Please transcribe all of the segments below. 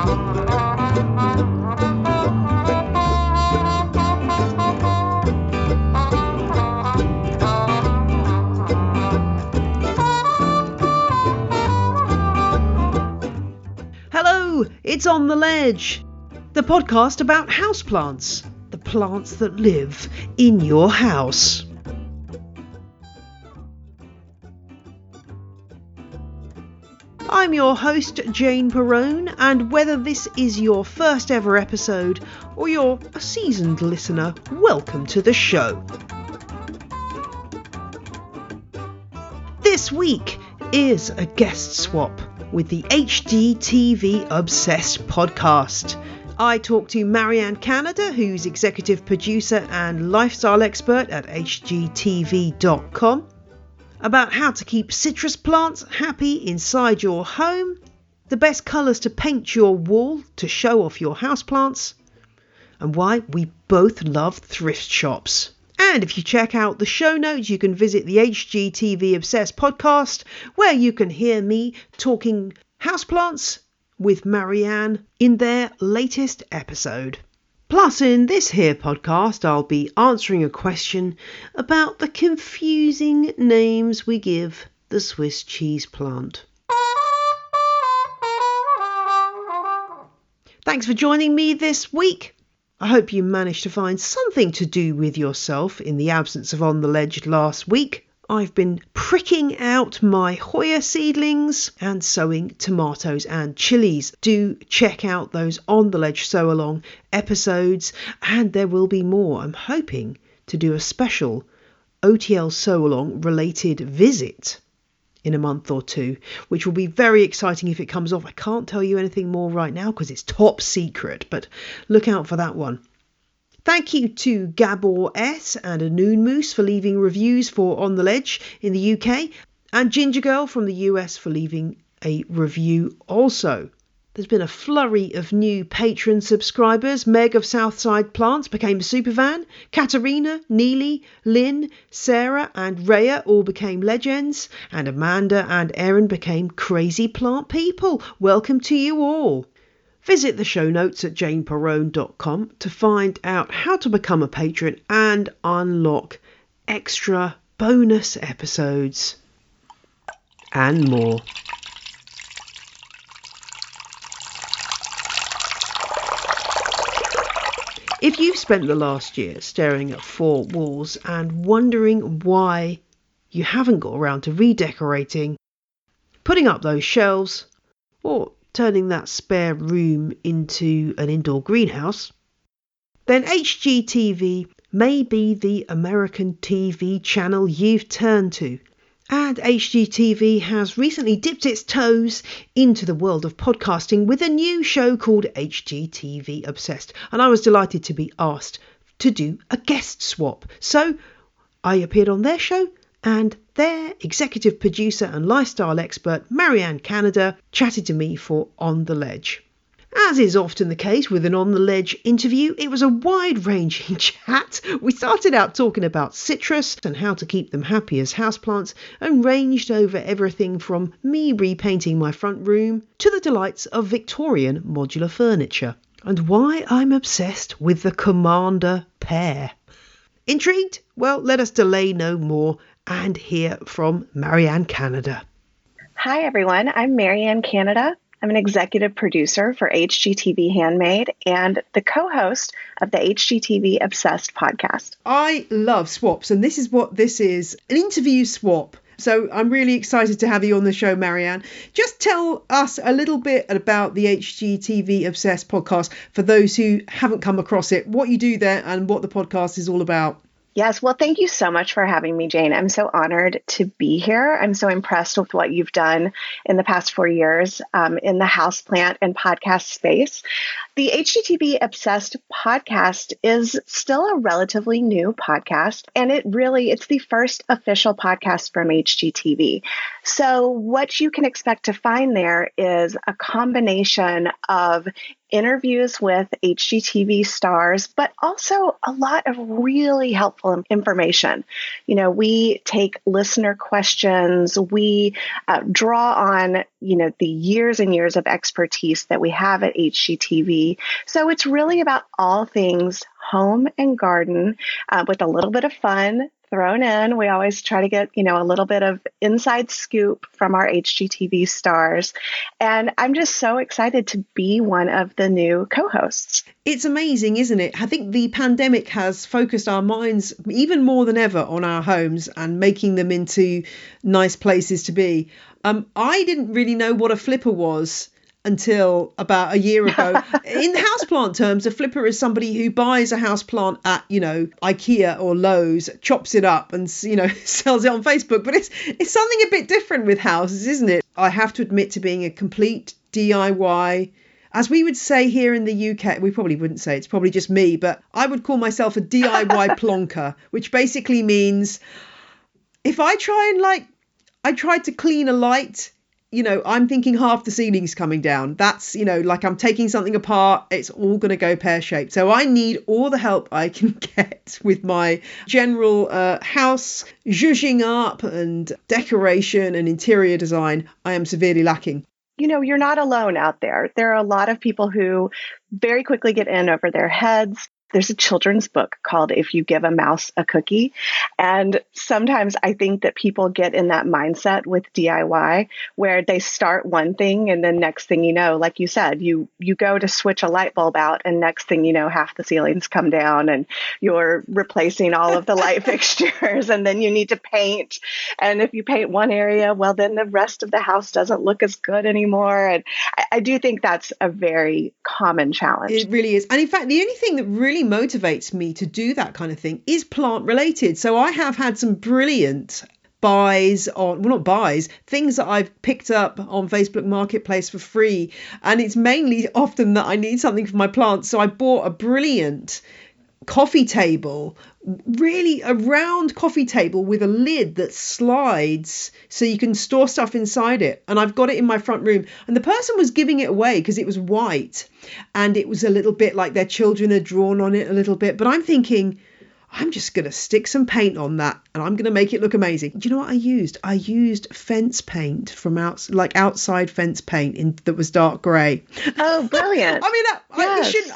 Hello, it's On the Ledge, the podcast about houseplants, the plants that live in your house. I'm your host, Jane Perrone, and whether this is your first ever episode or you're a seasoned listener, welcome to the show. This week is a guest swap with the HGTV Obsessed podcast. I talked to Marianne Canada, who's executive producer and lifestyle expert at HGTV.com, about how to keep citrus plants happy inside your home, the best colours to paint your wall to show off your houseplants, and why we both love thrift shops. And if you check out the show notes, you can visit the HGTV Obsessed podcast, where you can hear me talking houseplants with Marianne in their latest episode. Plus, in this here podcast, I'll be answering a question about the confusing names we give the Swiss cheese plant. Thanks for joining me this week. I hope you managed to find something to do with yourself in the absence of On the Ledge last week. I've been pricking out my Hoya seedlings and sowing tomatoes and chilies. Do check out those On the Ledge Sow Along episodes, and there will be more. I'm hoping to do a special OTL Sow Along related visit in a month or two, which will be very exciting if it comes off. I can't tell you anything more right now because it's top secret, but look out for that one. Thank you to Gabor S and a Noon Moose for leaving reviews for On the Ledge in the UK, and Ginger Girl from the US for leaving a review also. There's been a flurry of new Patreon subscribers. Meg of Southside Plants became a superfan. Katerina, Neely, Lynn, Sarah and Rhea all became legends. And Amanda and Erin became crazy plant people. Welcome to you all. Visit the show notes at janeperrone.com to find out how to become a patron and unlock extra bonus episodes and more. If you've spent the last year staring at four walls and wondering why you haven't got around to redecorating, putting up those shelves, or turning that spare room into an indoor greenhouse, then HGTV may be the American TV channel you've turned to. And HGTV has recently dipped its toes into the world of podcasting with a new show called HGTV Obsessed. And I was delighted to be asked to do a guest swap. So I appeared on their show, and their executive producer and lifestyle expert, Marianne Canada, chatted to me for On the Ledge. As is often the case with an On the Ledge interview, it was a wide-ranging chat. We started out talking about citrus and how to keep them happy as houseplants, and ranged over everything from me repainting my front room to the delights of Victorian modular furniture, and why I'm obsessed with the Commander pear. Intrigued? Well, let us delay no more and hear from Marianne Canada. Hi everyone, I'm Marianne Canada. I'm an executive producer for HGTV Handmade and the co-host of the HGTV Obsessed podcast. I love swaps, and this is what this is, an interview swap. So I'm really excited to have you on the show, Marianne. Just tell us a little bit about the HGTV Obsessed podcast for those who haven't come across it, what you do there and what the podcast is all about. Yes, well, thank you so much for having me, Jane. I'm so honored to be here. I'm so impressed with what you've done in the past 4 years in the houseplant and podcast space. The HGTV Obsessed podcast is still a relatively new podcast, and it's the first official podcast from HGTV. So what you can expect to find there is a combination of interviews with HGTV stars, but also a lot of really helpful information. We take listener questions. We draw on, the years and years of expertise that we have at HGTV. So it's really about all things home and garden with a little bit of fun thrown in. We always try to get, a little bit of inside scoop from our HGTV stars. And I'm just so excited to be one of the new co-hosts. It's amazing, isn't it? I think the pandemic has focused our minds even more than ever on our homes and making them into nice places to be. I didn't really know what a flipper was until about a year ago. In houseplant terms, a flipper is somebody who buys a houseplant at, IKEA or Lowe's, chops it up and, sells it on Facebook. But it's something a bit different with houses, isn't it? I have to admit to being a complete DIY. As we would say here in the UK, we probably wouldn't say, it's probably just me, but I would call myself a DIY plonker, which basically means if I tried to clean a light, I'm thinking half the ceiling's coming down. That's, like I'm taking something apart. It's all going to go pear-shaped. So I need all the help I can get with my general house zhuzhing up and decoration and interior design. I am severely lacking. You're not alone out there. There are a lot of people who very quickly get in over their heads. There's a children's book called If You Give a Mouse a Cookie. And sometimes I think that people get in that mindset with DIY where they start one thing and then next thing you know, like you said, you go to switch a light bulb out and next thing you know, half the ceilings come down and you're replacing all of the light fixtures and then you need to paint. And if you paint one area, well, then the rest of the house doesn't look as good anymore. And I do think that's a very common challenge. It really is. And in fact, the only thing that really motivates me to do that kind of thing is plant related. So I have had some brilliant things that I've picked up on Facebook Marketplace for free. And it's mainly often that I need something for my plants. So I bought a brilliant coffee table, really a round coffee table with a lid that slides so you can store stuff inside it. And I've got it in my front room. And the person was giving it away because it was white and it was a little bit like their children had drawn on it a little bit. But I'm thinking, I'm just going to stick some paint on that and I'm going to make it look amazing. Do you know what I used? I used fence paint from outside fence paint that was dark grey. Oh, brilliant. I mean,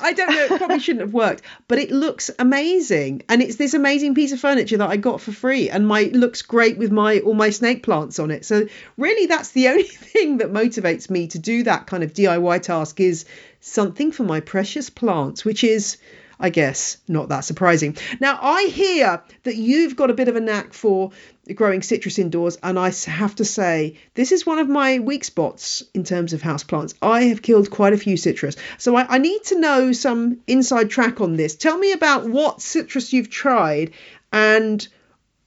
I don't know, it probably shouldn't have worked, but it looks amazing. And it's this amazing piece of furniture that I got for free and it looks great with all my snake plants on it. So really that's the only thing that motivates me to do that kind of DIY task is something for my precious plants, which is, I guess, not that surprising. Now, I hear that you've got a bit of a knack for growing citrus indoors, and I have to say, this is one of my weak spots in terms of houseplants. I have killed quite a few citrus, so I need to know some inside track on this. Tell me about what citrus you've tried and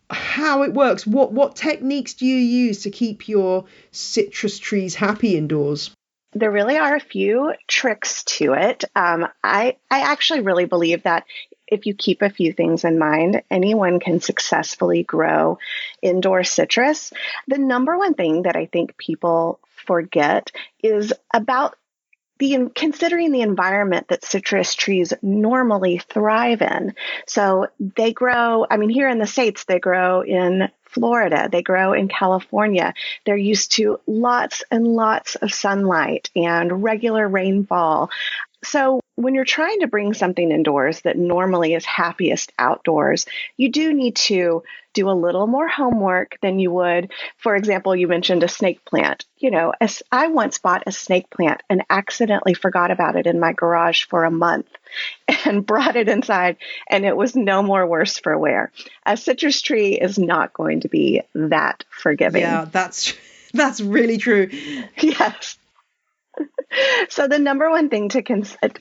how it works. What techniques do you use to keep your citrus trees happy indoors? There really are a few tricks to it. I actually really believe that if you keep a few things in mind, anyone can successfully grow indoor citrus. The number one thing that I think people forget is about considering the environment that citrus trees normally thrive in. So they grow, here in the States, they grow in Florida, they grow in California. They're used to lots and lots of sunlight and regular rainfall. So when you're trying to bring something indoors that normally is happiest outdoors, you do need to do a little more homework than you would. For example, you mentioned a snake plant. I once bought a snake plant and accidentally forgot about it in my garage for a month and brought it inside, and it was no more worse for wear. A citrus tree is not going to be that forgiving. Yeah, that's really true. Yes. So the number one thing to consider,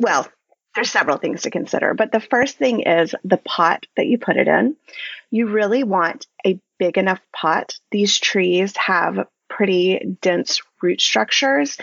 there's several things to consider, but the first thing is the pot that you put it in. You really want a big enough pot. These trees have pretty dense root structures.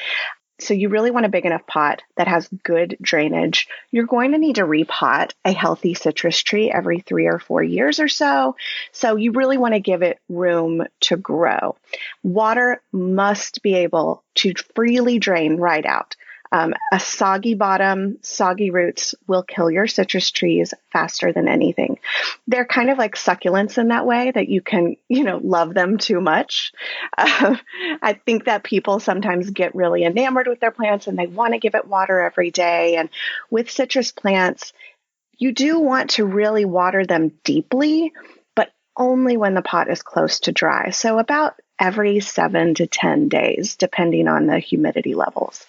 So you really want a big enough pot that has good drainage. You're going to need to repot a healthy citrus tree every 3 or 4 years or so. So you really want to give it room to grow. Water must be able to freely drain right out. A soggy bottom, soggy roots will kill your citrus trees faster than anything. They're kind of like succulents in that way that you can, love them too much. I think that people sometimes get really enamored with their plants and they want to give it water every day. And with citrus plants, you do want to really water them deeply, but only when the pot is close to dry. So about every 7 to 10 days, depending on the humidity levels.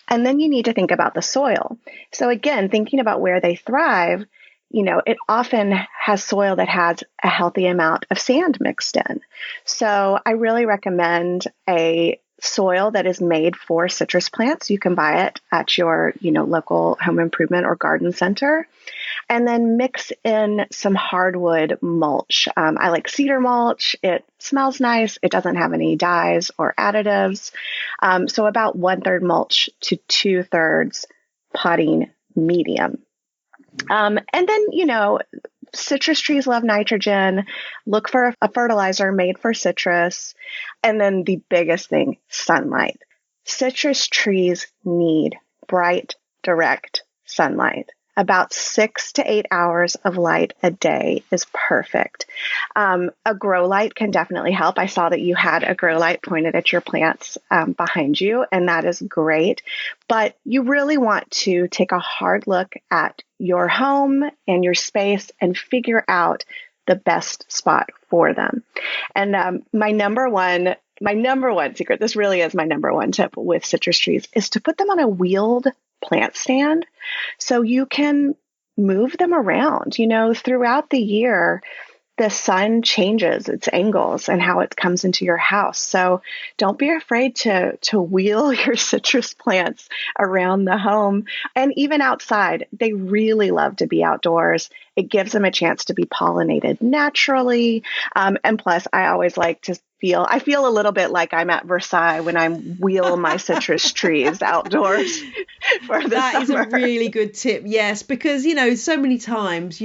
And then you need to think about the soil. So again, thinking about where they thrive, it often has soil that has a healthy amount of sand mixed in. So I really recommend a soil that is made for citrus plants. You can buy it at your, local home improvement or garden center. And then mix in some hardwood mulch. I like cedar mulch. It smells nice. It doesn't have any dyes or additives. So about 1/3 mulch to 2/3 potting medium. And then, citrus trees love nitrogen. Look for a fertilizer made for citrus. And then the biggest thing, sunlight. Citrus trees need bright, direct sunlight. About 6 to 8 hours of light a day is perfect. A grow light can definitely help. I saw that you had a grow light pointed at your plants behind you, and that is great. But you really want to take a hard look at your home and your space and figure out the best spot for them. And my number one secret, this really is my number one tip with citrus trees, is to put them on a wheeled plant stand so you can move them around. Throughout the year, the sun changes its angles and how it comes into your house. So don't be afraid to wheel your citrus plants around the home and even outside. They really love to be outdoors. It gives them a chance to be pollinated naturally. And plus, I always like to I feel a little bit like I'm at Versailles when I wheel my citrus trees outdoors for the That summer. is a really good tip, yes, because, so many times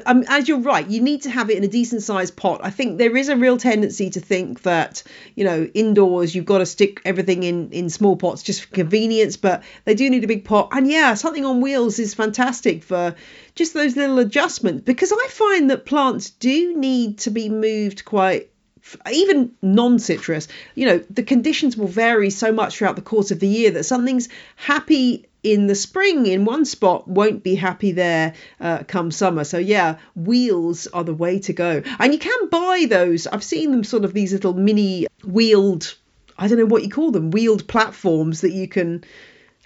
as you're right, you need to have it in a decent sized pot. I think there is a real tendency to think that, indoors you've got to stick everything in small pots just for convenience, but they do need a big pot. And yeah, something on wheels is fantastic for just those little adjustments, because I find that plants do need to be moved quite, even non-citrus, the conditions will vary so much throughout the course of the year that something's happy in the spring in one spot won't be happy there come summer. So yeah, wheels are the way to go. And you can buy those. I've seen them, sort of these little mini wheeled, I don't know what you call them, wheeled platforms that you can,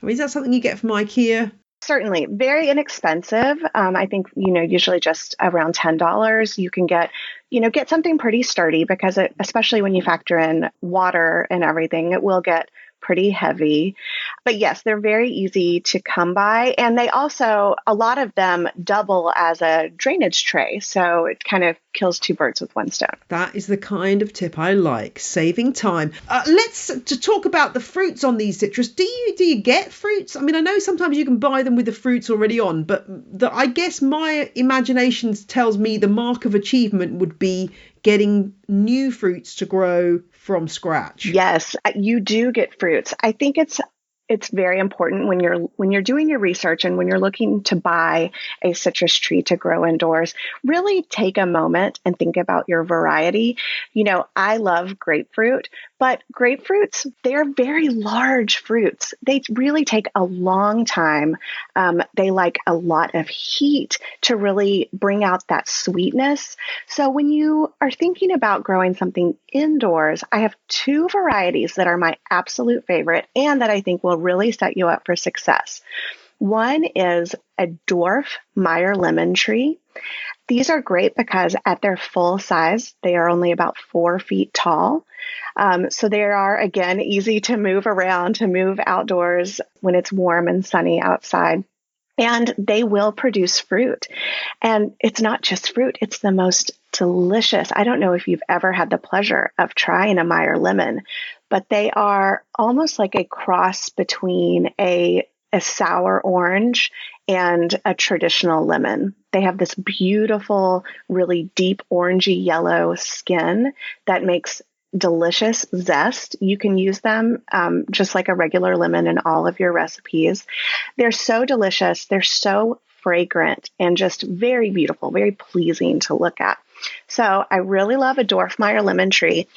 is that something you get from IKEA? Certainly. Very inexpensive. I think, usually just around $10. You can get something pretty sturdy because especially when you factor in water and everything, it will get pretty heavy. But yes, they're very easy to come by. And they also, a lot of them double as a drainage tray. So it kind of kills two birds with one stone. That is the kind of tip I like, saving time. Let's to talk about the fruits on these citrus. Do you get fruits? I mean, I know sometimes you can buy them with the fruits already on, but I guess my imagination tells me the mark of achievement would be getting new fruits to grow from scratch. Yes, you do get fruits. I think it's very important when you're doing your research and when you're looking to buy a citrus tree to grow indoors, really take a moment and think about your variety. I love grapefruit, but grapefruits, they're very large fruits. They really take a long time. They like a lot of heat to really bring out that sweetness. So when you are thinking about growing something indoors, I have 2 varieties that are my absolute favorite and that I think will really set you up for success. One is a dwarf Meyer lemon tree. These are great because at their full size, they are only about 4 feet tall. So they are, again, easy to move around, to move outdoors when it's warm and sunny outside. And they will produce fruit. And it's not just fruit, it's the most delicious. I don't know if you've ever had the pleasure of trying a Meyer lemon, but they are almost like a cross between a sour orange and a traditional lemon. They have this beautiful, really deep orangey yellow skin that makes delicious zest. You can use them just like a regular lemon in all of your recipes. They're so delicious. They're so fragrant and just very beautiful, very pleasing to look at. So I really love a Dorfmeyer lemon tree.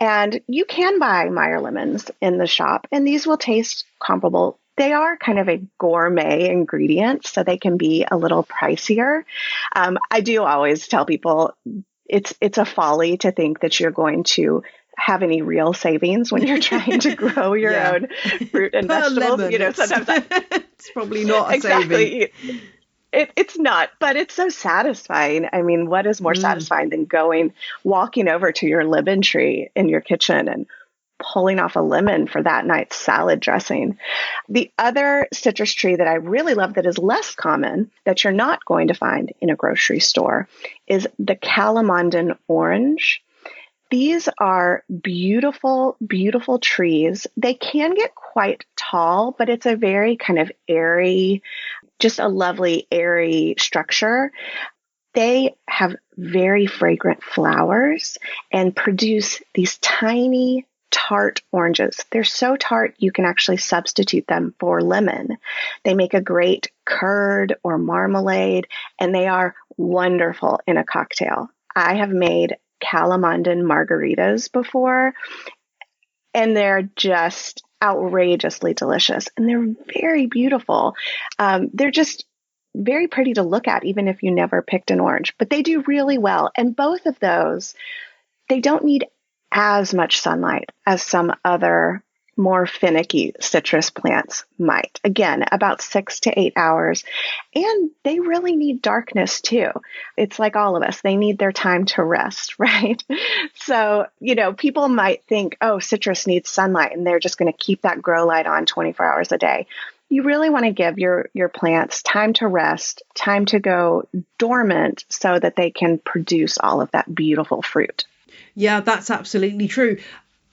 And you can buy Meyer lemons in the shop, and these will taste comparable. They are kind of a gourmet ingredient, so they can be a little pricier. I do always tell people it's a folly to think that you're going to have any real savings when you're trying to grow your own fruit and vegetables. Lemon, Sometimes it's probably not a exactly. saving. It's not, but it's so satisfying. I mean, what is more satisfying than walking over to your lemon tree in your kitchen and pulling off a lemon for that night's salad dressing? The other citrus tree that I really love that is less common, that you're not going to find in a grocery store, is the Calamondon orange. These are beautiful, beautiful trees. They can get quite tall, but it's a very kind of airy, just a lovely airy structure. They have very fragrant flowers and produce these tiny tart oranges. They're so tart you can actually substitute them for lemon. They make a great curd or marmalade, and they are wonderful in a cocktail. I have made Calamondon margaritas before, and they're just outrageously delicious, and they're very beautiful. They're just very pretty to look at, even if you never picked an orange, but they do really well. And both of those, they don't need as much sunlight as some other more finicky citrus plants might. Again, about 6 to 8 hours. And they really need darkness too. It's like all of us. They need their time to rest, right? So, people might think, oh, citrus needs sunlight, and they're just going to keep that grow light on 24 hours a day. You really want to give your plants time to rest, time to go dormant so that they can produce all of that beautiful fruit. Yeah, that's absolutely true.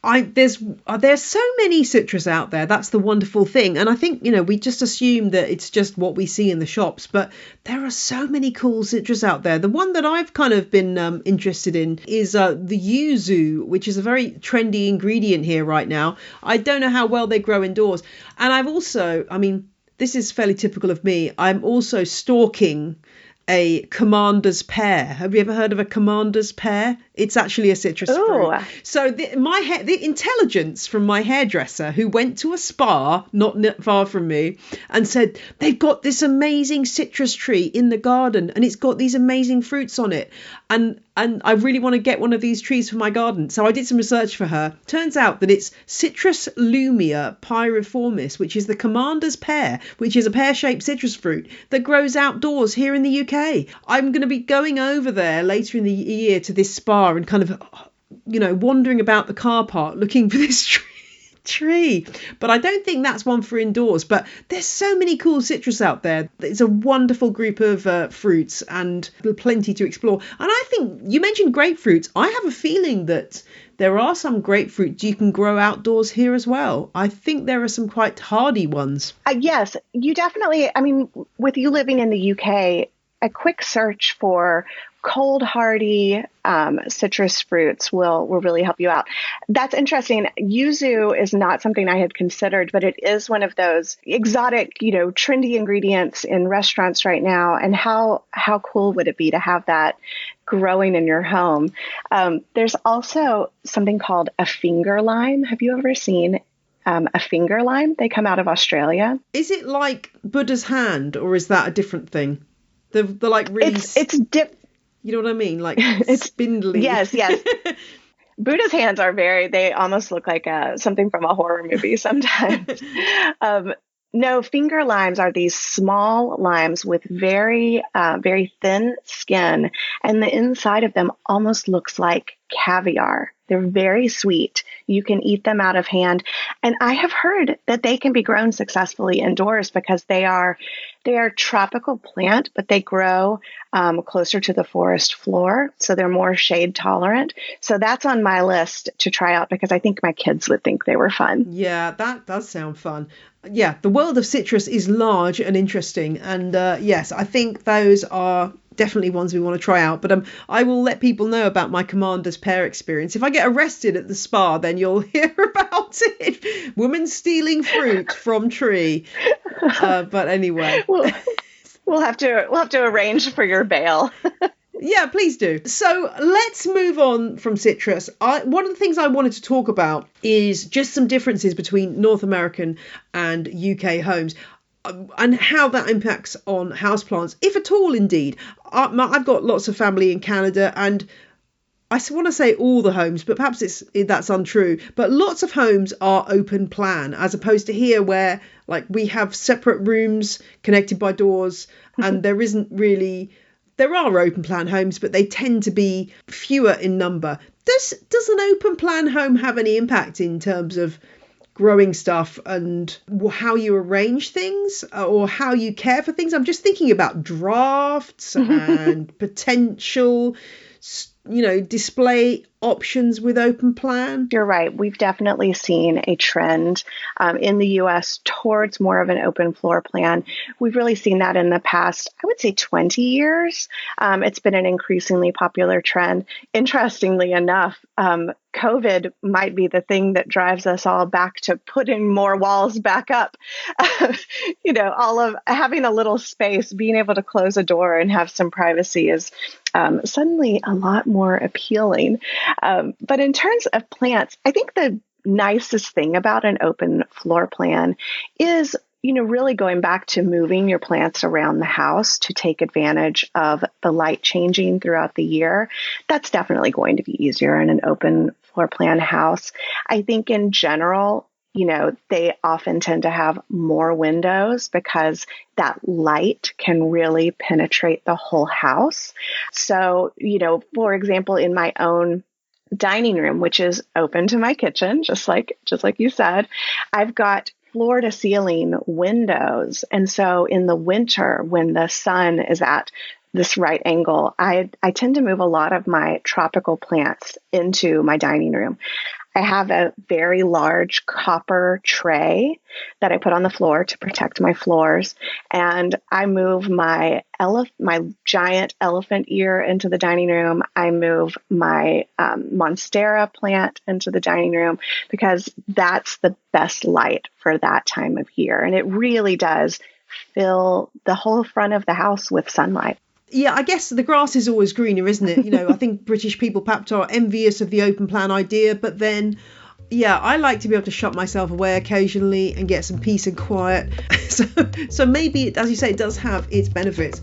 There's so many citrus out there. That's the wonderful thing. And I think, we just assume that it's just what we see in the shops, but there are so many cool citrus out there. The one that I've kind of been interested in is the yuzu, which is a very trendy ingredient here right now. I don't know how well they grow indoors. And I've also, this is fairly typical of me, I'm also stalking a commander's pear. Have you ever heard of a commander's pear? It's actually a citrus fruit. So the intelligence from my hairdresser, who went to a spa not far from me, and said they've got this amazing citrus tree in the garden and it's got these amazing fruits on it, and I really want to get one of these trees for my garden. So I did some research for her. Turns out that it's Citrus lumea pyriformis, which is the commander's pear, which is a pear-shaped citrus fruit that grows outdoors here in the UK. I'm going to be going over there later in the year to this spa and kind of, wandering about the car park looking for this tree. But I don't think that's one for indoors. But there's so many cool citrus out there. It's a wonderful group of fruits and plenty to explore. And I think you mentioned grapefruits. I have a feeling that there are some grapefruits you can grow outdoors here as well. I think there are some quite hardy ones. Yes, you definitely. With you living in the UK, a quick search for cold hardy citrus fruits will really help you out. That's interesting. Yuzu is not something I had considered, but it is one of those exotic, trendy ingredients in restaurants right now. And how cool would it be to have that growing in your home? There's also something called a finger lime. Have you ever seen a finger lime? They come out of Australia. Is it like Buddha's hand, or is that a different thing? The like really. You know what I mean? Like it's spindly. Yes. Buddha's hands are they almost look like something from a horror movie sometimes. No, finger limes are these small limes with very, very thin skin, and the inside of them almost looks like caviar. They're very sweet. You can eat them out of hand. And I have heard that they can be grown successfully indoors because they are tropical plant, but they grow closer to the forest floor. So they're more shade tolerant. So that's on my list to try out because I think my kids would think they were fun. Yeah, that does sound fun. Yeah, the world of citrus is large and interesting. And yes, I think those are definitely ones we want to try out. But I will let people know about my commander's pear experience. If I get arrested at the spa, then you'll hear about it. Woman stealing fruit from tree. But anyway. We'll have to arrange for your bail. Yeah, please do. So let's move on from citrus. One of the things I wanted to talk about is just some differences between North American and UK homes and how that impacts on houseplants, if at all, indeed. I've got lots of family in Canada, and I want to say all the homes, but perhaps that's untrue. But lots of homes are open plan, as opposed to here where like we have separate rooms connected by doors, and there are open plan homes, but they tend to be fewer in number. Does an open plan home have any impact in terms of growing stuff and how you arrange things or how you care for things? I'm just thinking about drafts and potential, display options with open plan. You're right. We've definitely seen a trend in the US towards more of an open floor plan. We've really seen that in the past, I would say 20 years. It's been an increasingly popular trend. Interestingly enough, COVID might be the thing that drives us all back to putting more walls back up. All of having a little space, being able to close a door and have some privacy is suddenly a lot more appealing. But in terms of plants, I think the nicest thing about an open floor plan is, really going back to moving your plants around the house to take advantage of the light changing throughout the year. That's definitely going to be easier in an open floor plan house. I think in general, they often tend to have more windows because that light can really penetrate the whole house. So, for example, in my own dining room, which is open to my kitchen, just like you said, I've got floor to ceiling windows. And so in the winter, when the sun is at this right angle, I tend to move a lot of my tropical plants into my dining room. I have a very large copper tray that I put on the floor to protect my floors. And I move my giant elephant ear into the dining room. I move my Monstera plant into the dining room because that's the best light for that time of year. And it really does fill the whole front of the house with sunlight. Yeah, I guess the grass is always greener, isn't it? I think British people perhaps are envious of the open plan idea, but then, yeah, I like to be able to shut myself away occasionally and get some peace and quiet. So maybe, as you say, it does have its benefits.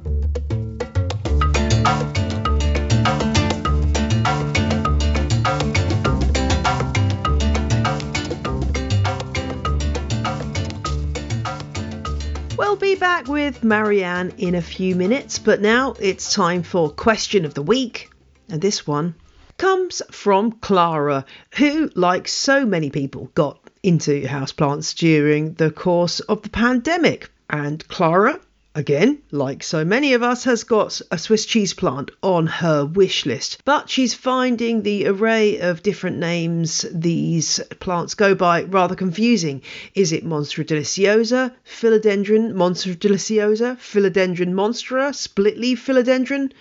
We'll be back with Marianne in a few minutes, but now it's time for Question of the Week. And this one comes from Clara, who, like so many people, got into houseplants during the course of the pandemic. And Clara, again, like so many of us, has got a Swiss cheese plant on her wish list. But she's finding the array of different names these plants go by rather confusing. Is it Monstera deliciosa, Philodendron, Monstera deliciosa, Philodendron monstera, split-leaf Philodendron,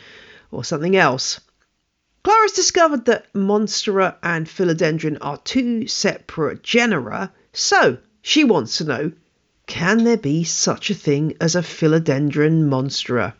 or something else? Clara's discovered that Monstera and Philodendron are two separate genera, so she wants to know, can there be such a thing as a Philodendron monstera?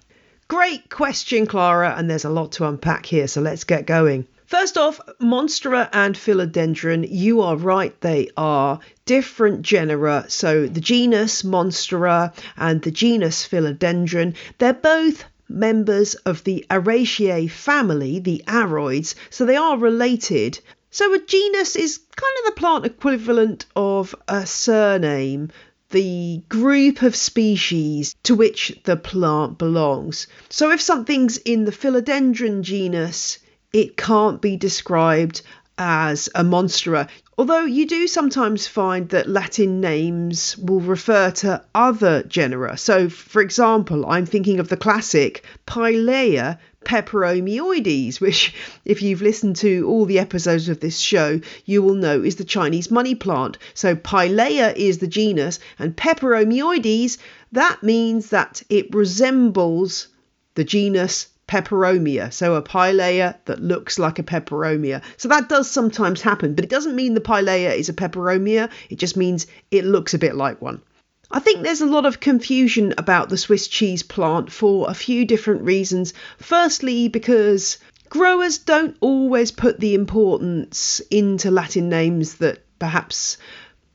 Great question, Clara, and there's a lot to unpack here, so let's get going. First off, Monstera and Philodendron, you are right, they are different genera. So the genus Monstera and the genus Philodendron, they're both members of the Araceae family, the aroids, so they are related. So a genus is kind of the plant equivalent of a surname, the group of species to which the plant belongs. So if something's in the Philodendron genus, it can't be described as a Monstera. Although you do sometimes find that Latin names will refer to other genera. So, for example, I'm thinking of the classic Pilea peperomioides, which, if you've listened to all the episodes of this show, you will know is the Chinese money plant. So Pilea is the genus, and peperomioides, that means that it resembles the genus peperomia. So a pilea that looks like a peperomia. So that does sometimes happen, but it doesn't mean the pilea is a peperomia. It just means it looks a bit like one. I think there's a lot of confusion about the Swiss cheese plant for a few different reasons. Firstly, because growers don't always put the importance into Latin names that perhaps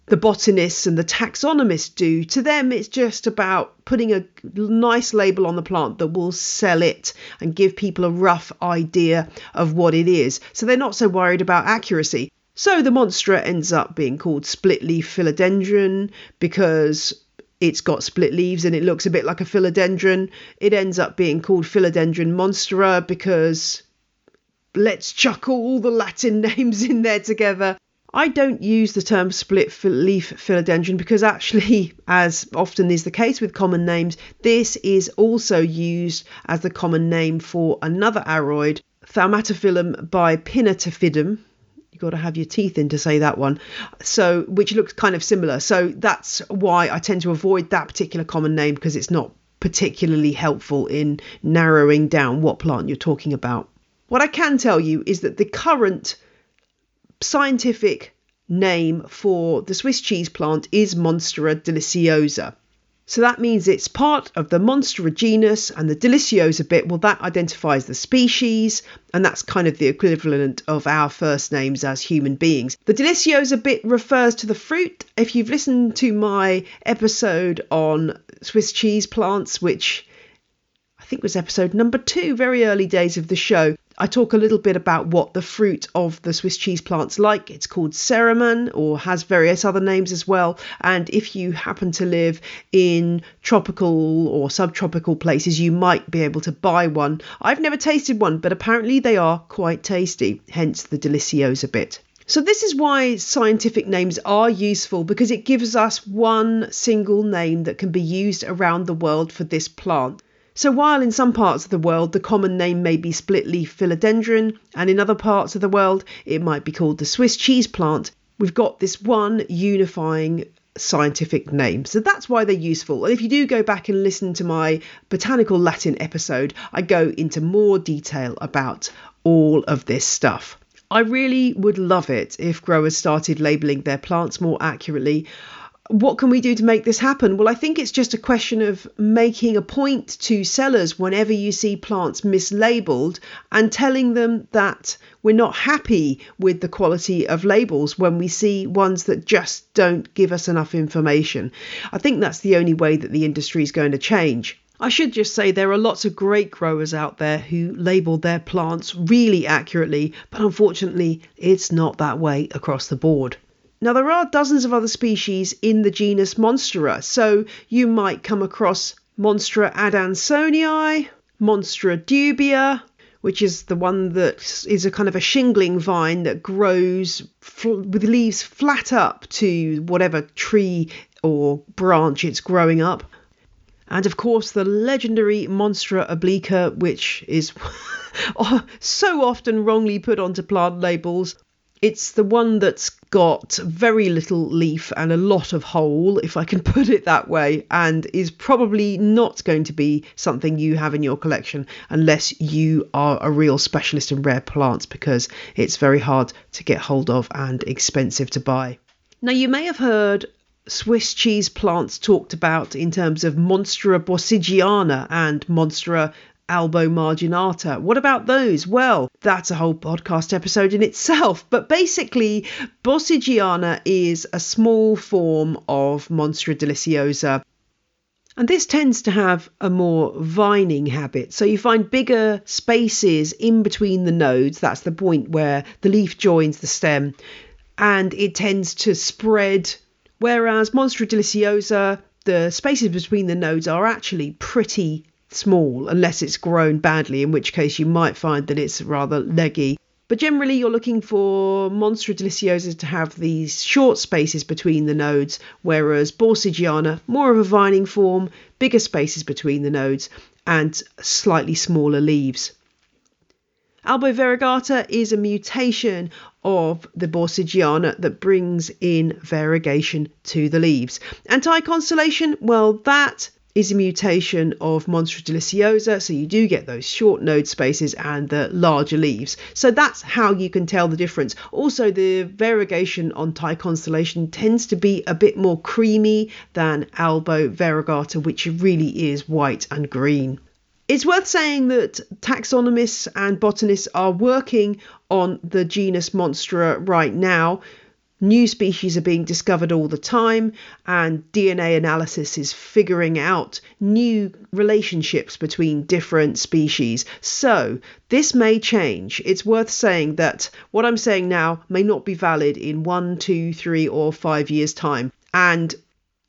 the botanists and the taxonomists do. To them, it's just about putting a nice label on the plant that will sell it and give people a rough idea of what it is. So they're not so worried about accuracy. So the Monstera ends up being called split leaf philodendron because it's got split leaves and it looks a bit like a philodendron. It ends up being called Philodendron monstera because let's chuck all the Latin names in there together. I don't use the term split leaf philodendron because actually, as often is the case with common names, this is also used as the common name for another aroid, Thaumatophyllum bipinnatifidum. You've got to have your teeth in to say that one. So, which looks kind of similar. So that's why I tend to avoid that particular common name because it's not particularly helpful in narrowing down what plant you're talking about. What I can tell you is that the current scientific name for the Swiss cheese plant is Monstera deliciosa. So that means it's part of the Monstera genus, and the deliciosa bit, well, that identifies the species, and that's kind of the equivalent of our first names as human beings. The deliciosa bit refers to the fruit. If you've listened to my episode on Swiss cheese plants, which I think was episode number 2, very early days of the show, I talk a little bit about what the fruit of the Swiss cheese plant's like. It's called cerumen, or has various other names as well. And if you happen to live in tropical or subtropical places, you might be able to buy one. I've never tasted one, but apparently they are quite tasty, hence the deliciosa bit. So this is why scientific names are useful, because it gives us one single name that can be used around the world for this plant. So while in some parts of the world the common name may be split leaf philodendron, and in other parts of the world it might be called the Swiss cheese plant, we've got this one unifying scientific name. So that's why they're useful. And if you do go back and listen to my Botanical Latin episode, I go into more detail about all of this stuff. I really would love it if growers started labelling their plants more accurately. What can we do to make this happen? Well, I think it's just a question of making a point to sellers whenever you see plants mislabeled and telling them that we're not happy with the quality of labels when we see ones that just don't give us enough information. I think that's the only way that the industry is going to change. I should just say there are lots of great growers out there who label their plants really accurately, but unfortunately it's not that way across the board. Now, there are dozens of other species in the genus Monstera, so you might come across Monstera adansonii, Monstera dubia, which is the one that is a kind of a shingling vine that grows with leaves flat up to whatever tree or branch it's growing up. And of course, the legendary Monstera obliqua, which is so often wrongly put onto plant labels. It's the one that's got very little leaf and a lot of hole, if I can put it that way, and is probably not going to be something you have in your collection unless you are a real specialist in rare plants, because it's very hard to get hold of and expensive to buy. Now, you may have heard Swiss cheese plants talked about in terms of Monstera borsigiana and Monstera albomarginata. What about those? Well, that's a whole podcast episode in itself. But basically, borsigiana is a small form of Monstera deliciosa. And this tends to have a more vining habit. So you find bigger spaces in between the nodes. That's the point where the leaf joins the stem. And it tends to spread. Whereas Monstera deliciosa, the spaces between the nodes are actually pretty small, unless it's grown badly, in which case you might find that it's rather leggy. But generally you're looking for Monstera deliciosa to have these short spaces between the nodes, whereas borsigiana, more of a vining form, bigger spaces between the nodes and slightly smaller leaves. Albo variegata is a mutation of the borsigiana that brings in variegation to the leaves. Anti-constellation, well, that is a mutation of Monstera deliciosa, so you do get those short node spaces and the larger leaves. So that's how you can tell the difference. Also, the variegation on Thai constellation tends to be a bit more creamy than Albo variegata, which really is white and green. It's worth saying that taxonomists and botanists are working on the genus Monstera right now. New species are being discovered all the time, and DNA analysis is figuring out new relationships between different species. So this may change. It's worth saying that what I'm saying now may not be valid in 1, 2, 3 or 5 years' time. And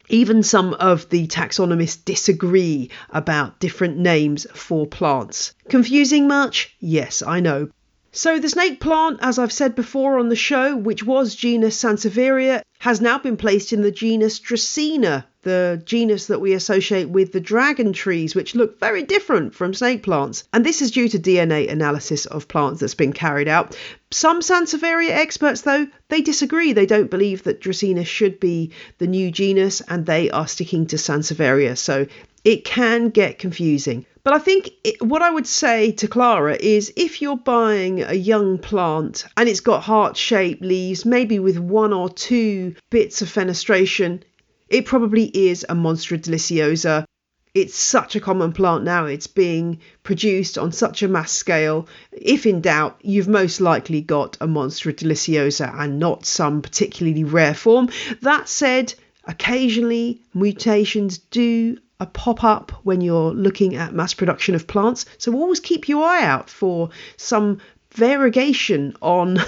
even some of the taxonomists disagree about different names for plants. Confusing much? Yes, I know. So the snake plant, as I've said before on the show, which was genus Sansevieria, has now been placed in the genus Dracaena, the genus that we associate with the dragon trees, which look very different from snake plants. And this is due to DNA analysis of plants that's been carried out. Some Sansevieria experts, though, they disagree. They don't believe that Dracaena should be the new genus, and they are sticking to Sansevieria. So it can get confusing. But I think what I would say to Clara is if you're buying a young plant and it's got heart-shaped leaves, maybe with 1 or 2 bits of fenestration, it probably is a Monstera deliciosa. It's such a common plant now. It's being produced on such a mass scale. If in doubt, you've most likely got a Monstera deliciosa and not some particularly rare form. That said, occasionally mutations do pop up when you're looking at mass production of plants. So always keep your eye out for some variegation on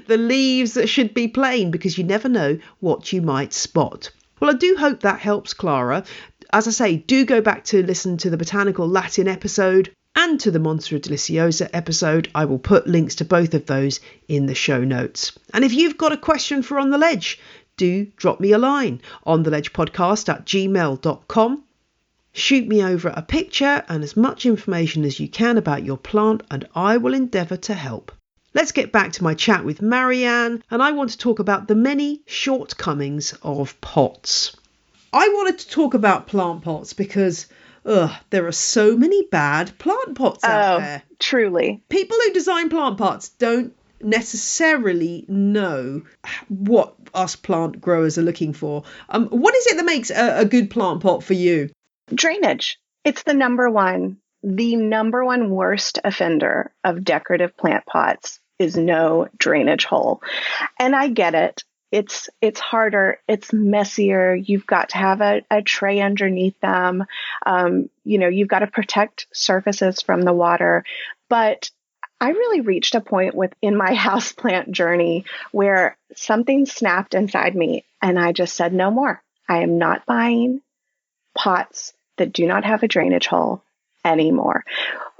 the leaves that should be plain, because you never know what you might spot. Well, I do hope that helps, Clara. As I say, do go back to listen to the Botanical Latin episode and to the Monstera deliciosa episode. I will put links to both of those in the show notes. And if you've got a question for On The Ledge, do drop me a line on theledgepodcast@gmail.com. Shoot me over a picture and as much information as you can about your plant, and I will endeavour to help. Let's get back to my chat with Marianne, and I want to talk about the many shortcomings of pots. I wanted to talk about plant pots because there are so many bad plant pots out there. Truly. People who design plant pots don't necessarily know what us plant growers are looking for. What is it that makes a good plant pot for you? Drainage. It's the number one worst offender of decorative plant pots is no drainage hole. And I get it. It's harder. It's messier. You've got to have a tray underneath them. You've got to protect surfaces from the water. But I really reached a point in my houseplant journey where something snapped inside me and I just said, no more. I am not buying pots that do not have a drainage hole anymore.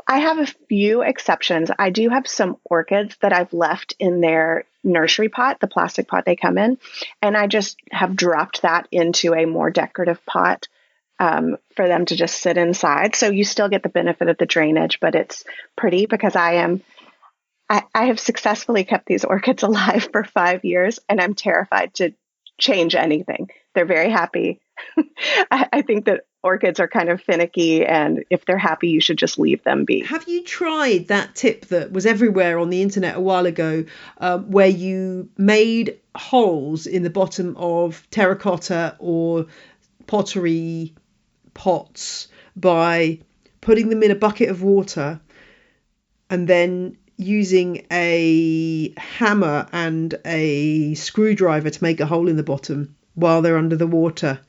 I have a few exceptions. I do have some orchids that I've left in their nursery pot, the plastic pot they come in, and I just have dropped that into a more decorative pot for them to just sit inside. So you still get the benefit of the drainage, but it's pretty because I have successfully kept these orchids alive for 5 years, and I'm terrified to change anything. They're very happy. I think that orchids are kind of finicky, and if they're happy, you should just leave them be. Have you tried that tip that was everywhere on the internet a while ago, where you made holes in the bottom of terracotta or pottery pots by putting them in a bucket of water and then using a hammer and a screwdriver to make a hole in the bottom while they're under the water?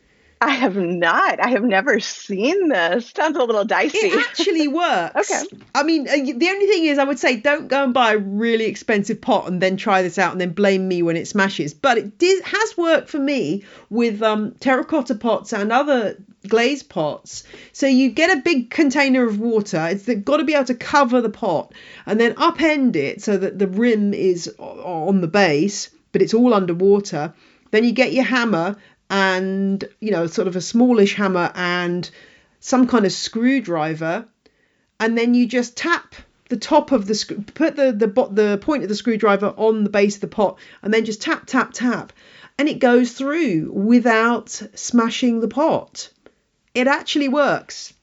I have not. I have never seen this. Sounds a little dicey. It actually works. Okay. I mean, the only thing is I would say don't go and buy a really expensive pot and then try this out and then blame me when it smashes. But it has worked for me with terracotta pots and other glazed pots. So you get a big container of water. It's got to be able to cover the pot and then upend it so that the rim is on the base, but it's all underwater. Then you get your hammer and, sort of a smallish hammer and some kind of screwdriver. And then you just tap the top of put the point of the screwdriver on the base of the pot and then just tap, tap, tap. And it goes through without smashing the pot. it actually works.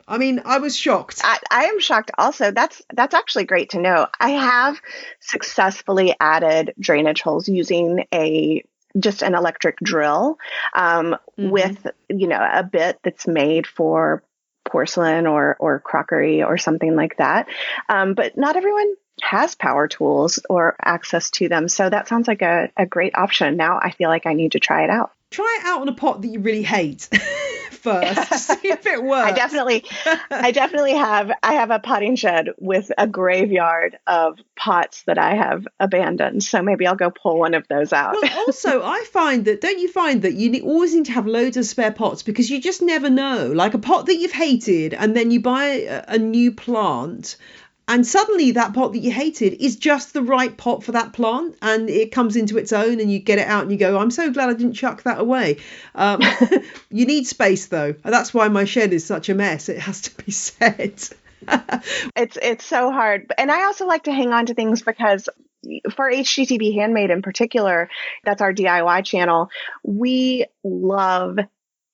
I mean, I was shocked. I am shocked also. That's actually great to know. I have successfully added drainage holes using just an electric drill with, a bit that's made for porcelain or crockery or something like that. But not everyone has power tools or access to them. So that sounds like a great option. Now I feel like I need to try it out. Try it out on a pot that you really hate first to see if it works. I definitely have. I have a potting shed with a graveyard of pots that I have abandoned. So maybe I'll go pull one of those out. Well, also, don't you find that you always need to have loads of spare pots because you just never know, like a pot that you've hated and then you buy a new plant. And suddenly that pot that you hated is just the right pot for that plant and it comes into its own and you get it out and you go, I'm so glad I didn't chuck that away. You need space, though. And that's why my shed is such a mess. It has to be said. It's so hard. And I also like to hang on to things because for HGTV Handmade in particular, that's our DIY channel, we love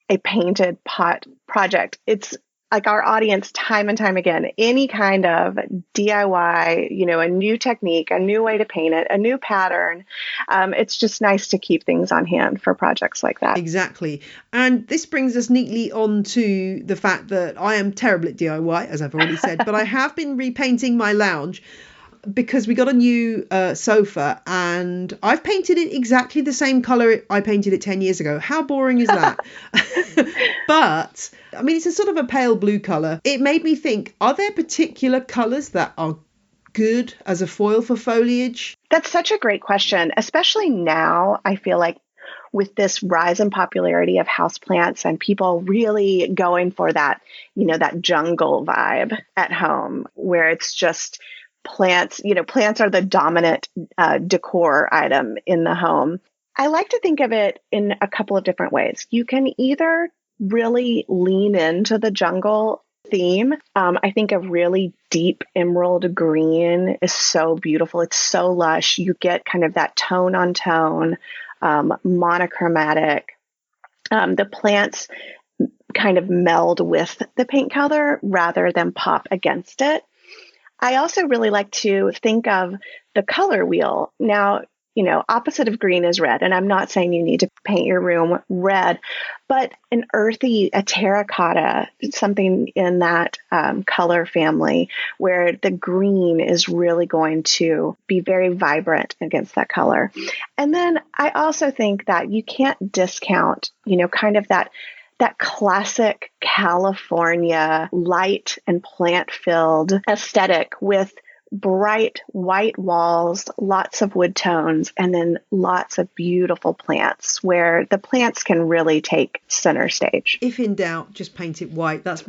a painted pot project. It's like our audience time and time again, any kind of DIY, a new technique, a new way to paint it, a new pattern. It's just nice to keep things on hand for projects like that. Exactly. And this brings us neatly on to the fact that I am terrible at DIY, as I've already said, but I have been repainting my lounge because we got a new sofa and I've painted it exactly the same colour I painted it 10 years ago. How boring is that? But, I mean, it's a sort of a pale blue colour. It made me think, are there particular colours that are good as a foil for foliage? That's such a great question, especially now. I feel like with this rise in popularity of houseplants and people really going for that, that jungle vibe at home where it's just plants, plants are the dominant decor item in the home. I like to think of it in a couple of different ways. You can either really lean into the jungle theme. I think a really deep emerald green is so beautiful. It's so lush. You get kind of that tone on tone, monochromatic. The plants kind of meld with the paint color rather than pop against it. I also really like to think of the color wheel. Now, opposite of green is red. And I'm not saying you need to paint your room red, but an earthy, a terracotta, something in that color family where the green is really going to be very vibrant against that color. And then I also think that you can't discount, kind of that classic California light and plant-filled aesthetic with bright white walls, lots of wood tones, and then lots of beautiful plants where the plants can really take center stage. If in doubt, just paint it white. That's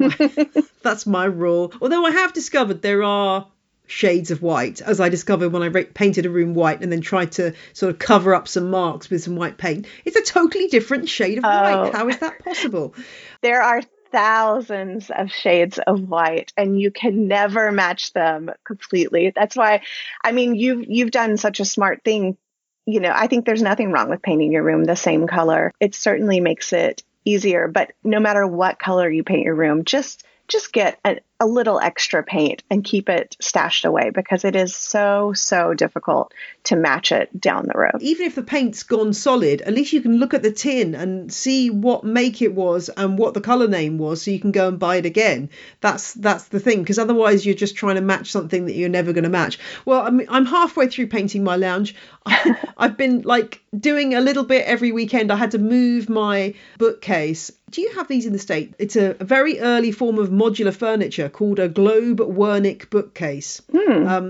my rule. Although I have discovered there are shades of white, as I discovered when I painted a room white and then tried to sort of cover up some marks with some white paint. It's a totally different shade of white. How is that possible? There are thousands of shades of white and you can never match them completely. That's why, I mean, you've done such a smart thing. I think there's nothing wrong with painting your room the same color. It certainly makes it easier, but no matter what color you paint your room, just get a little extra paint and keep it stashed away because it is so difficult to match it down the road. Even if the paint's gone solid, at least you can look at the tin and see what make it was and what the colour name was so you can go and buy it again. That's the thing, because otherwise you're just trying to match something that you're never going to match. Well, I'm halfway through painting my lounge. I've been doing a little bit every weekend. I had to move my bookcase. Do you have these in the States? It's a very early form of modular furniture called a Globe Wernick bookcase.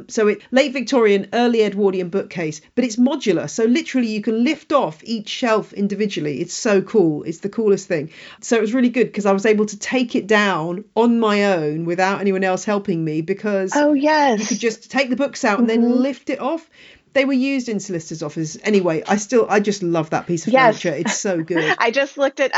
So it's late Victorian, early Edwardian bookcase, but it's modular. So literally you can lift off each shelf individually. It's so cool. It's the coolest thing. So it was really good because I was able to take it down on my own without anyone else helping me because you could just take the books out and then lift it off. They were used in solicitors' offices. Anyway, I just love that piece of furniture. It's so good. I just looked it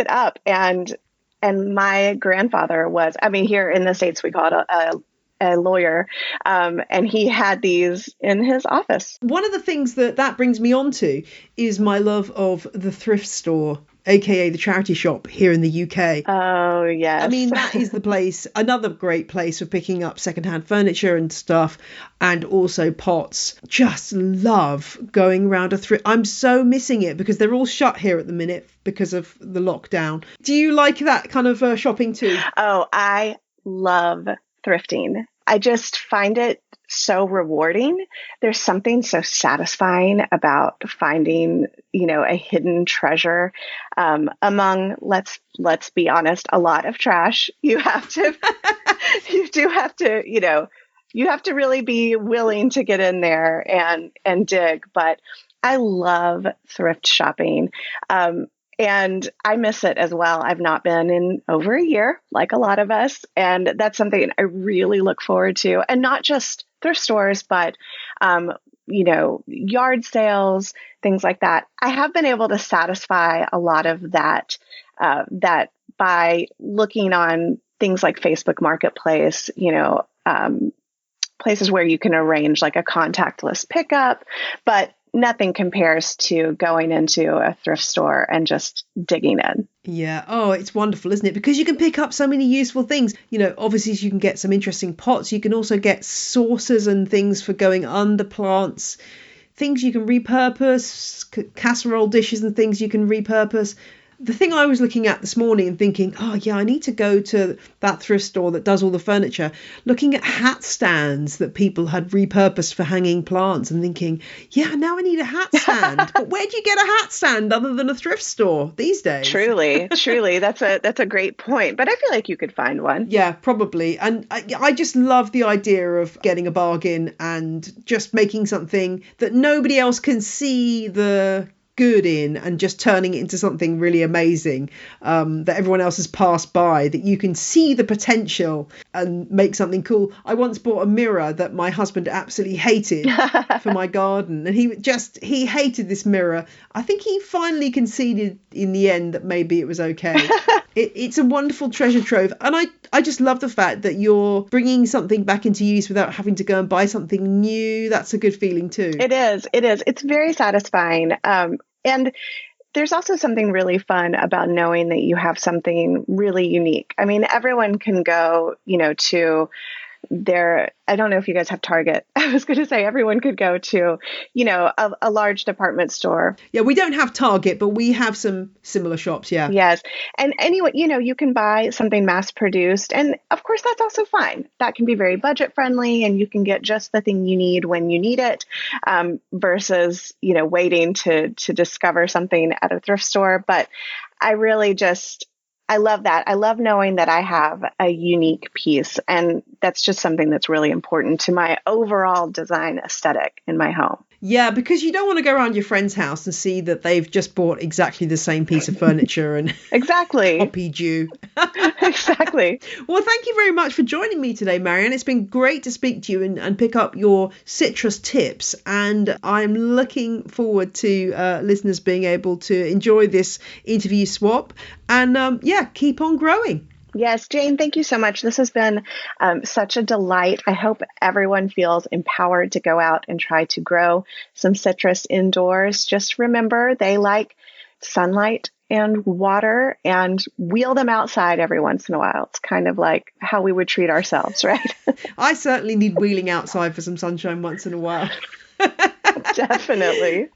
up and my grandfather was, here in the States, we call it a lawyer. And he had these in his office. One of the things that brings me on to is my love of the thrift store. aka the charity shop here in the UK. Oh, yes. I mean, that is the place, another great place for picking up secondhand furniture and stuff, and also pots. Just love going around a thrift. I'm so missing it because they're all shut here at the minute because of the lockdown. Do you like that kind of shopping too? Oh, I love thrifting. I just find it so rewarding. There's something so satisfying about finding, a hidden treasure among, let's be honest, a lot of trash. You have to, you do have to, you have to really be willing to get in there and dig. But I love thrift shopping. And I miss it as well. I've not been in over a year, like a lot of us. And that's something I really look forward to. And not just thrift stores, but, yard sales, things like that. I have been able to satisfy a lot of that by looking on things like Facebook Marketplace, places where you can arrange like a contactless pickup. But nothing compares to going into a thrift store and just digging in. Yeah. Oh, it's wonderful, isn't it? Because you can pick up so many useful things. Obviously you can get some interesting pots. You can also get saucers and things for going under plants, things you can repurpose, casserole dishes and things you can repurpose. The thing I was looking at this morning and thinking, oh yeah, I need to go to that thrift store that does all the furniture, looking at hat stands that people had repurposed for hanging plants and thinking, yeah, now I need a hat stand. But where do you get a hat stand other than a thrift store these days? Truly. That's a great point. But I feel like you could find one. Yeah, probably. And I just love the idea of getting a bargain and just making something that nobody else can see the good in and just turning it into something really amazing that everyone else has passed by, that you can see the potential and make something cool. I once bought a mirror that my husband absolutely hated for my garden, and he hated this mirror. I think he finally conceded in the end that maybe it was okay. It's a wonderful treasure trove, and I just love the fact that you're bringing something back into use without having to go and buy something new. That's a good feeling too. It is. It's very satisfying. And there's also something really fun about knowing that you have something really unique. I mean, everyone can go, to I don't know if you guys have Target. I was going to say everyone could go to, a large department store. Yeah, we don't have Target, but we have some similar shops. Yeah. Yes. And anyway, you can buy something mass produced. And of course, that's also fine. That can be very budget friendly and you can get just the thing you need when you need it versus, waiting to discover something at a thrift store. But I love that. I love knowing that I have a unique piece, and that's just something that's really important to my overall design aesthetic in my home. Yeah, because you don't want to go around your friend's house and see that they've just bought exactly the same piece of furniture and exactly copied you. Exactly. Well, thank you very much for joining me today, Marianne. It's been great to speak to you and pick up your citrus tips. And I'm looking forward to listeners being able to enjoy this interview swap and keep on growing. Yes, Jane, thank you so much. This has been such a delight. I hope everyone feels empowered to go out and try to grow some citrus indoors. Just remember, they like sunlight and water, and wheel them outside every once in a while. It's kind of like how we would treat ourselves, right? I certainly need wheeling outside for some sunshine once in a while. Definitely.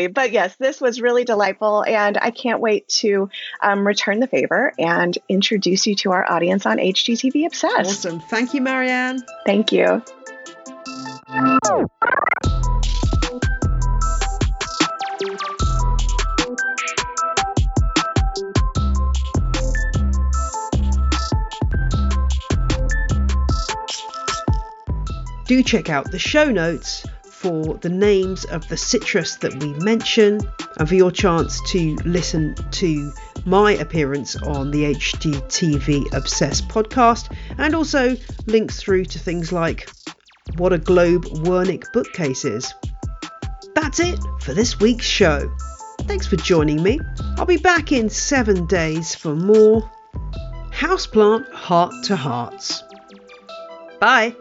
But yes, this was really delightful, and I can't wait to return the favor and introduce you to our audience on HGTV Obsessed. Awesome. Thank you, Marianne. Thank you. Do check out the show notes for the names of the citrus that we mention and for your chance to listen to my appearance on the HGTV Obsessed podcast, and also links through to things like what a globe Wernick bookcase is. That's it for this week's show. Thanks for joining me. I'll be back in 7 days for more Houseplant Heart to Hearts. Bye.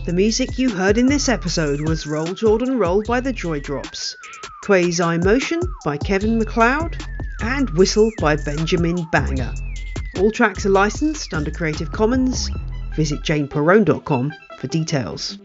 The music you heard in this episode was Roll Jordan Roll by the Joy Drops, Quasi Motion by Kevin MacLeod, and Whistle by Benjamin Banger. All tracks are licensed under Creative Commons. Visit janeperrone.com for details.